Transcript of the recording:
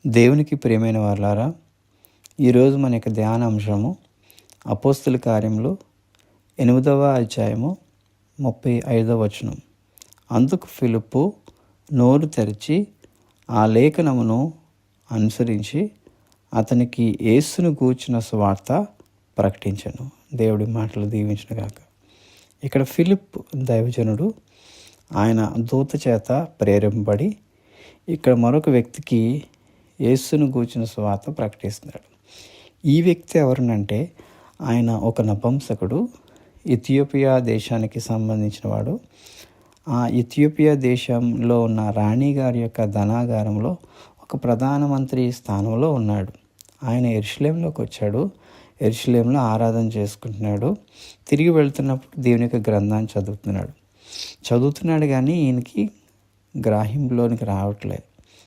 దేవునికి ప్రియమైన వారలారా, ఈరోజు మన యొక్క ధ్యాన అంశము అపోస్తుల కార్యములు 8వ అధ్యాయము 35వ వచనం. అందుకు ఫిలిప్పు నోరు తెరిచి ఆ లేఖనమును అనుసరించి అతనికి యేసును గూర్చిన సువార్త ప్రకటించెను. దేవుడి మాటలు దీవించునుగాక. ఇక్కడ ఫిలిప్ దైవజనుడు, ఆయన దూత చేత ప్రేరేపింపబడి ఇక్కడ మరొక వ్యక్తికి యేసును గూర్చిన సువార్త ప్రకటిస్తున్నాడు. ఈ వ్యక్తి ఎవరినంటే ఆయన ఒక నపుంసకుడు, ఇథియోపియా దేశానికి సంబంధించిన వాడు. ఆ ఇథియోపియా దేశంలో ఉన్న రాణి గారి యొక్క ధనాగారంలో ఒక ప్రధానమంత్రి స్థానంలో ఉన్నాడు. ఆయన యెరూషలేములోకి వచ్చాడు. యెరూషలేములో ఆరాధన చేసుకుంటున్నాడు. తిరిగి వెళ్తున్నప్పుడు దేవుని యొక్క గ్రంథాన్ని చదువుతున్నాడు కానీ ఈయనకి గ్రాహ్యంలోనికి రావట్లేదు.